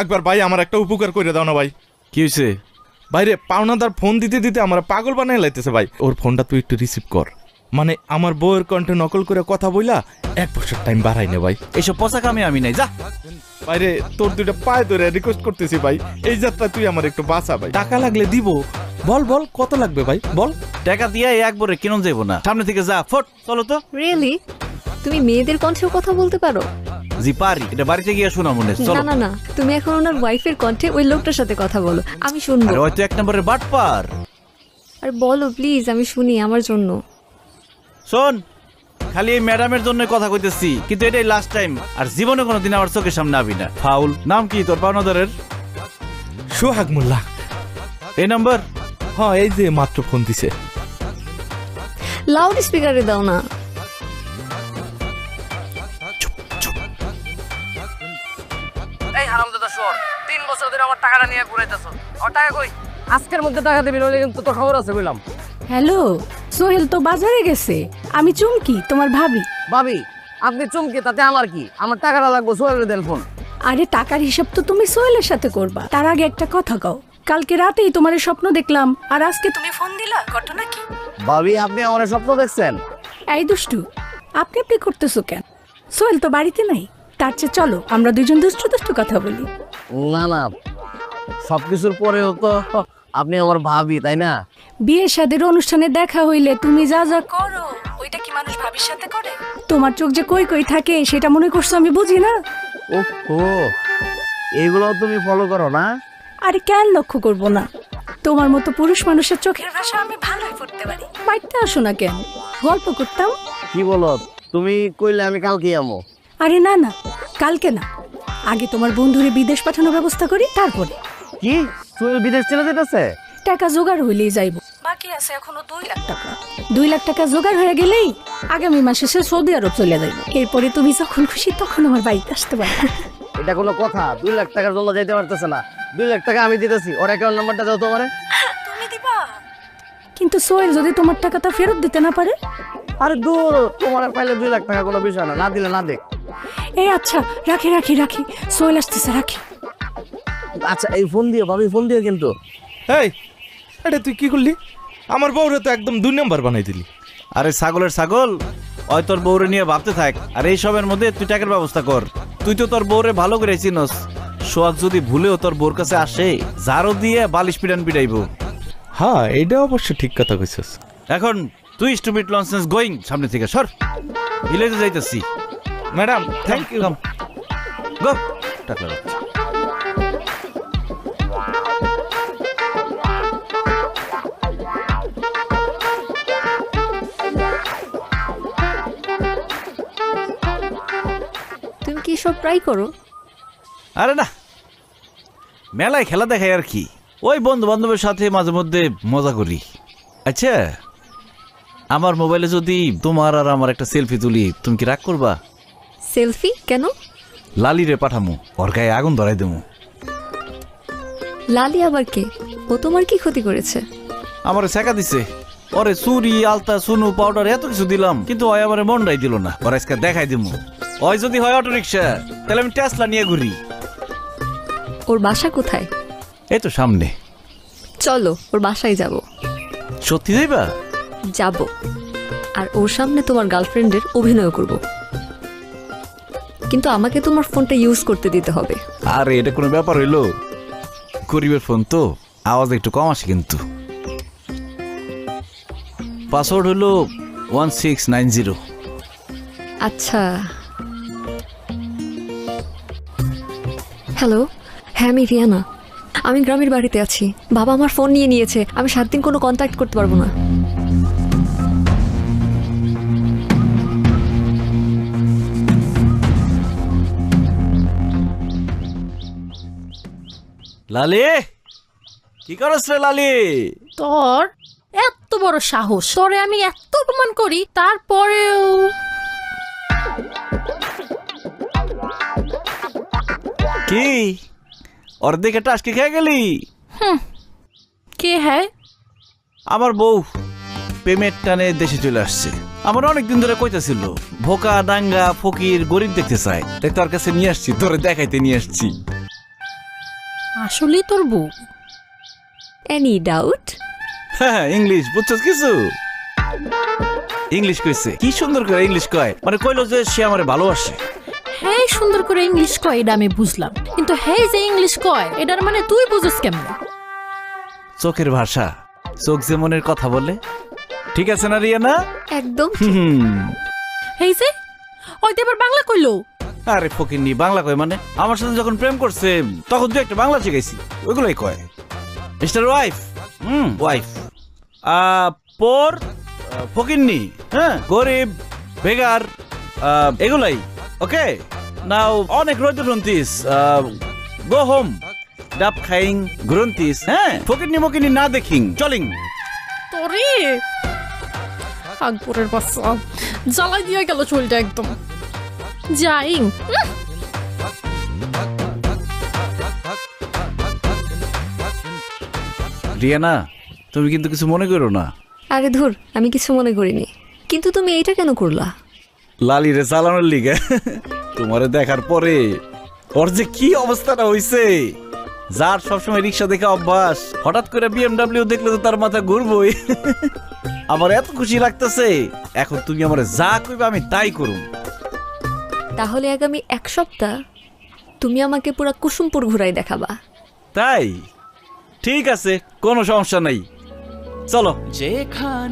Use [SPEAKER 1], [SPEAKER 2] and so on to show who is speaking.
[SPEAKER 1] একবার ভাই আমার একটা উপকার করে দাও না ভাই।
[SPEAKER 2] কি হয়েছে?
[SPEAKER 1] ভাই রে, পাওনাদার ফোন দিতে দিতে আমার পাগল বানাই লাইতেছে ভাই। ওর ফোনটা তুই একটু রিসিভ কর। মানে আমার বউয়ের কণ্ঠে নকল করে কথা বইলা 1 বছর টাইম বাড়াই নে ভাই।
[SPEAKER 2] এইসব পচা কামে আমি নাই, যা।
[SPEAKER 1] ভাইরে, তোর দুইটা পায়ে ধরে রিকোয়েস্ট করতেছি ভাই, এই যাত্রা তুই আমার একটু বাঁচা ভাই। টাকা লাগলে দিব। বল বল কত লাগবে ভাই বল।
[SPEAKER 2] টাকা দিয়ে একবারে কিনুন যাইবো না, সামনে থেকে যা, ফট চলো তো।
[SPEAKER 3] রিয়েলি? তুমি মেয়েদের কণ্ঠেও কথা বলতে পারো?
[SPEAKER 2] জি পারি, এটা বাড়িতে গিয়ে শোনা মনে। চলো।
[SPEAKER 3] না না না, তুমি এখন ওনার ওয়াইফের কণ্ঠে ওই লোকটার সাথে কথা বলো, আমি শুনবো।
[SPEAKER 2] আরে হয়তো 1 নম্বরের বাটপার।
[SPEAKER 3] আর বলো প্লিজ, আমি শুনি আমার জন্য।
[SPEAKER 2] শোন, খালি এই ম্যাডামের জন্য কথা কইতেছি, কিন্তু এটাই লাস্ট টাইম। আর জীবনে কোনোদিন আমার চোখের সামনে আবি না। ফাউল। নাম কি তোর পাওনাদারের?
[SPEAKER 1] সোহাগ মোল্লা।
[SPEAKER 2] এই নাম্বার?
[SPEAKER 1] হ্যাঁ, এই যে মাত্র ফোন দিছে।
[SPEAKER 3] লাউড স্পিকারে দাও না।
[SPEAKER 4] এই হারামজাদা শোর, 3 বছর ধরে আমার টাকাটা নিয়ে ঘুরাইতেছ। আর টাকা কই? আজকের মধ্যে টাকা দিবি, নইলে কিন্তু তোর খবর আছে বললাম।
[SPEAKER 5] হ্যালো, সোহেল তো বাজারে গেছে, আমি চুমকি তোমার ভাবি।
[SPEAKER 4] ভাবি, আপনি চমকে তাতে আমার কি? আমার টাকাটা লাগবে, সোহেলের দেন ফোন।
[SPEAKER 5] আরে টাকার হিসাব তো তুমি সোহেলের সাথে করবা, তার আগে একটা কথা কও। কালকে রাতেই তোমার স্বপ্ন দেখলাম, আর আজকে তুমি ফোন দিলা, ঘটনা কি?
[SPEAKER 4] ভাবি, আপনি আমার স্বপ্ন দেখছেন?
[SPEAKER 5] এই দুষ্টু, আপনি আপনি করতেছো কেন? সোহেল তো বাড়িতে নাই, তার চেয়ে চলো আমরা দুজন দুষ্টু দুষ্টু কথা বলি।
[SPEAKER 4] না না, সবকিছুর পরেও তো আপনি আমার ভাবি, তাই না?
[SPEAKER 5] বিয়ে শাদীর অনুষ্ঠানে দেখা হইলে তুমি যা যা করো, ওইটা কি মানুষ ভাবির সাথে করে? তোমার চোখ যে কই কই থাকে সেটা মনে করছো আমি বুঝি না?
[SPEAKER 4] ও, এইগুলো তুমি ফলো করো না?
[SPEAKER 5] আরে কেন লক্ষ্য করবো না? তোমার মতো পুরুষ মানুষের চোখের ভাষা আমি ভালোই পড়তে পারি। বাড়িতে আসো না কেন, গল্প করতাম।
[SPEAKER 4] কি বলো তুমি? কইলে আমি কালকে আমো।
[SPEAKER 5] আরে না না, কালকে না, আগে তোমার বন্ধুরে বিদেশ পাঠানোর ব্যবস্থা করি, তারপরে।
[SPEAKER 4] কি সোহেল বিদেশ চলে যেতেছে?
[SPEAKER 5] টাকা জোগাড় হইলেই যাইব, বাকি আছে এখনো 2 লাখ টাকা। 2 লাখ টাকা জোগাড় হয়ে গেলেই আগামী মাসে সে সৌদি আরব চলে যাইব। এরপরে তুমি যখন খুশি তখন আমার বাড়িতে আসতে পারবে।
[SPEAKER 4] এটা কোনো কথা? 2 লাখ টাকার জন্য যাইতে পারতেছে না। 2 লাখ টাকা আমি দিতেছি, ওর অ্যাকাউন্ট নাম্বারটা দাও তোমারে।
[SPEAKER 5] তুমি দিবা? কিন্তু সোহেল যদি তোমার টাকাটা ফেরত দিতে না পারে?
[SPEAKER 4] আরে দূর, তোমার পাইলে 2 লাখ টাকা কোনো বিষয় না, না দিলে না দেখ।
[SPEAKER 5] এই আচ্ছা, রাখি রাখি রাখি, সোহেল আসতেছে, রাখি।
[SPEAKER 4] আচ্ছা, এই ফোন দিও ভাবি, ফোন দিও কিন্তু।
[SPEAKER 1] এই, এটা তুই কি করলি? আমার বউরে তো একদম 2 নম্বর বানাই দিলি।
[SPEAKER 2] আরে ছাগলের ছাগল, ওই তোর বউরে নিয়ে ভাবতে থাক, আর এই সবের মধ্যে তুই টাকার ব্যবস্থা কর। তুই তো তোর বউরে ভালো করে চিনস। সোহাগ যদি ভুলেও তোর বউর কাছে আসে, জারো দিয়ে বালিশ পিটান পিটাইব।
[SPEAKER 1] হ্যাঁ, এটা অবশ্য ঠিক কথা কইছিস।
[SPEAKER 2] এখন তুই স্টুপিড লনসেন্স গোয়িং, সামনে থেকে সর। ভিলেজে যাইতেছি।
[SPEAKER 1] Madam, thank you.
[SPEAKER 2] গো, টাকা রাখ।
[SPEAKER 3] তুমি কি সব ট্রাই করো?
[SPEAKER 2] আরে না, মেলায় খেলা দেখাই আর কি। ওই বন্ধু বান্ধবের সাথে মাঝে মধ্যে মজা করি। আচ্ছা, আমার মোবাইলে যদি তোমার আর আমার একটা সেলফি তুলি, তুমি কি রাগ করবা?
[SPEAKER 3] সেলফি কেন?
[SPEAKER 2] লালিরে পাঠামু, ওর গায়ে আগুন ধরাই দেবো।
[SPEAKER 3] লালি আবার কে? ও তোমার কি ক্ষতি করেছে?
[SPEAKER 2] আমারে শেখা দিছে। ওরে চুরি, আলতা, সুনু, পাউডার এত কিছু দিলাম, কিন্তু ওই আমারে মনটাই দিল না। ওর আজকে দেখাই দিমু। ওই যদি হয় অটো রিক্সা, তাহলে আমি টেসলা নিয়ে ঘুরি।
[SPEAKER 3] ওর বাসা কোথায়?
[SPEAKER 2] এই তো সামনে।
[SPEAKER 3] চলো ওর বাসায় যাব।
[SPEAKER 2] সত্যি যাইবা?
[SPEAKER 3] যাব, আর ওর সামনে তোমার গার্লফ্রেন্ডের অভিনয় করব, কিন্তু আমাকে তোমার ফোনটা ইউজ করতে দিতে হবে।
[SPEAKER 2] আরে এটা কোনো ব্যাপার হইলো? গরিবের ফোন তো, আওয়াজ একটু কম আসে কিন্তু। পাসওয়ার্ড হলো 1690।
[SPEAKER 3] আচ্ছা, হ্যালো, হ্যাঁ আমি রিয়ানা। আমি গ্রামের বাড়িতে আছি, বাবা আমার ফোন নিয়ে নিয়েছে, আমি 7 দিন কোনো কন্ট্যাক্ট করতে পারবো না।
[SPEAKER 2] লালি, কি করছ রে লালি?
[SPEAKER 6] তোর এত বড় সাহস, তোরে আমি এত অপমান করি, তারপরেও
[SPEAKER 2] কি অর্ধেক একটা আজকে খেয়ে গেলি?
[SPEAKER 6] কে হ্যাঁ?
[SPEAKER 2] আমার বউ পেমেন্ট টানে দেশে চলে আসছে। আমার অনেকদিন ধরে কইতাছিল ভোকা ডাঙ্গা ফকির গরিব দেখতে চায়, তাই তোর কাছে নিয়ে আসছি, তোরে দেখাইতে নিয়ে আসছি।
[SPEAKER 6] আসলেই তোর বউ?
[SPEAKER 3] Any doubt?
[SPEAKER 2] হ্যাঁ, ইংলিশ বুঝছস কিছু? ইংলিশ কইছে, কি সুন্দর করে ইংলিশ কয়, মানে কইলো যে সে আমারে ভালোবাসে।
[SPEAKER 6] হ্যাঁ সুন্দর করে ইংলিশ কয় এটা আমি বুঝলাম, কিন্তু হ্যাঁ যে ইংলিশ কয় এটার মানে তুই বুঝিস কেমন?
[SPEAKER 2] চোখের ভাষা, চোখ যে মনের কথা বলে। ঠিক আছে না রিয়ানা?
[SPEAKER 3] একদম।
[SPEAKER 6] এই যে ওই তো এবার বাংলা কইলো।
[SPEAKER 2] আরে ফকিন্নি, বাংলা কয় মানে? আমার সাথে যখন প্রেম করছে তখন তুই একটা বাংলা শিখাইছি, ওইগুলাই কয়। মিস্টার ওয়াইফ, ওয়াইফ পর ফকিন্নি, হ্যাঁ, গরিব, বেগার, এগুলাই। ওকে, নাও অনেক রোদ গ্রন্থিস, গো হোম, ডাব খাইং গ্রন্থিস, হ্যাঁ, ফকিন্নি মকিন্নি না দেখিং চলিং।
[SPEAKER 6] তোরে আকবরের বাচ্চা জ্বালাই দিয়ে গেল চুলটা একদম। যাইং
[SPEAKER 2] রিয়ানা, তুমি কিন্তু কিছু মনে করো না।
[SPEAKER 3] আরে ধুর, আমি কিছু মনে করিনি, কিন্তু তুমি এইটা কেন করলা?
[SPEAKER 2] লালিরে চালানোর লিগে। তোমারে দেখার পরে ওর যে কি অবস্থাটা হইছে, যার সবসময় রিক্সা দেখে অভ্যাস, হঠাৎ করে বিএমডাব্লিউ দেখলে তো তার মাথা ঘুরবই। আমার এত খুশি লাগতেছে, এখন তুমি আমার যা কইবে আমি তাই করুম।
[SPEAKER 3] তাহলে আগামী 1 সপ্তাহ তুমি আমাকে পুরা কুসুমপুর ঘুরাই দেখাবা।
[SPEAKER 2] তাই ঠিক আছে, কোনো সমস্যা নাই, চলো। যেখানে